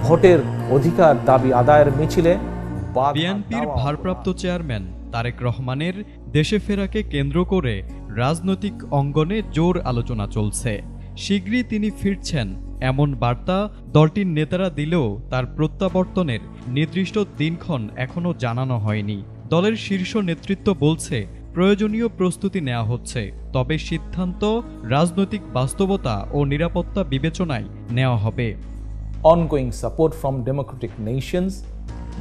ভোটের অধিকার দাবি আদায়ের মিছিলে বিএনপির ভারপ্রাপ্ত চেয়ারম্যান তারেক রহমানের দেশে ফেরাকে কেন্দ্র করে রাজনৈতিক অঙ্গনে জোর আলোচনা চলছে। শীঘ্রই তিনি ফিরছেন এমন বার্তা দলটির নেতারা দিলেও তার প্রত্যাবর্তনের নির্দিষ্ট দিনক্ষণ এখনও জানানো হয়নি। দলের শীর্ষ নেতৃত্ব বলছে প্রয়োজনীয় প্রস্তুতি নেওয়া হচ্ছে, তবে সিদ্ধান্ত রাজনৈতিক বাস্তবতা ও নিরাপত্তা বিবেচনায় নেওয়া হবে। Ongoing support from Democratic Nations.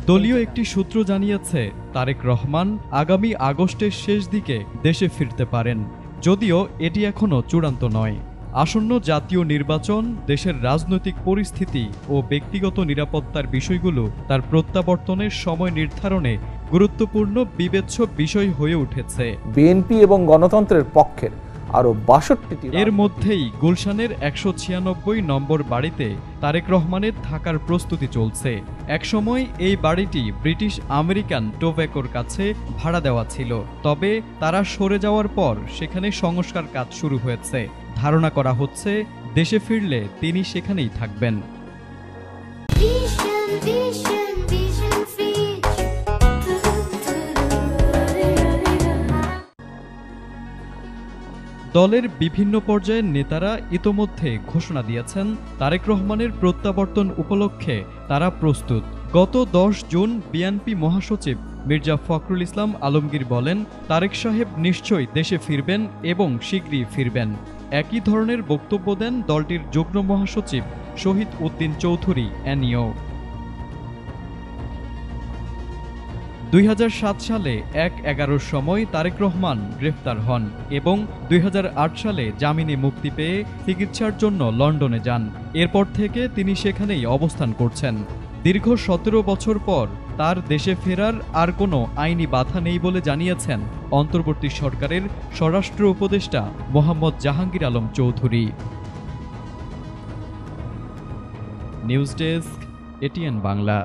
দলীয় একটি সূত্র জানিয়েছে তারেক রহমান আগামী আগস্টের শেষ দিকে দেশে ফিরতে পারেন, যদিও এটি এখনও চূড়ান্ত নয়। আসন্ন জাতীয় নির্বাচন, দেশের রাজনৈতিক পরিস্থিতি ও ব্যক্তিগত নিরাপত্তার বিষয়গুলো তার প্রত্যাবর্তনের সময় নির্ধারণে গুরুত্বপূর্ণ বিবেচ্য বিষয় হয়ে উঠেছে। বিএনপি এবং গণতন্ত্রের পক্ষের আরও ৬২টি। এর মধ্যেই গুলশানের ১৯৬ নম্বর বাড়িতে তারেক রহমানের থাকার প্রস্তুতি চলছে। একসময় এই বাড়িটি ব্রিটিশ আমেরিকান টোব্যাকোর কাছে ভাড়া দেওয়া ছিল, তবে তারা সরে যাওয়ার পর সেখানে সংস্কার কাজ শুরু হয়েছে। ধারণা করা হচ্ছে দেশে ফিরলে তিনি সেখানেই থাকবেন। দলের বিভিন্ন পর্যায়ের নেতারা ইতোমধ্যে ঘোষণা দিয়েছেন তারেক রহমানের প্রত্যাবর্তন উপলক্ষে তারা প্রস্তুত। গত ১০ জুন বিএনপি মহাসচিব মির্জা ফখরুল ইসলাম আলমগীর বলেন, তারেক সাহেব নিশ্চয়ই দেশে ফিরবেন এবং শীঘ্রই ফিরবেন। একই ধরনের বক্তব্য দেন দলটির যুগ্ম মহাসচিব শহীদ উদ্দিন চৌধুরী এনইও। ২০০৭ সালে ১/১১-র সময় তারেক রহমান গ্রেফতার হন এবং ২০০৮ সালে জামিনে মুক্তি পেয়ে চিকিৎসার জন্য লন্ডনে যান। এরপর থেকে তিনি সেখানেই অবস্থান করছেন। দীর্ঘ ১৭ বছর পর তার দেশে ফেরার আর কোনো আইনি বাধা নেই বলে জানিয়েছেন অন্তর্বর্তী সরকারের স্বরাষ্ট্র উপদেষ্টা Mohammad Jahangir Alam Chowdhury. News desk, ATN Bangla.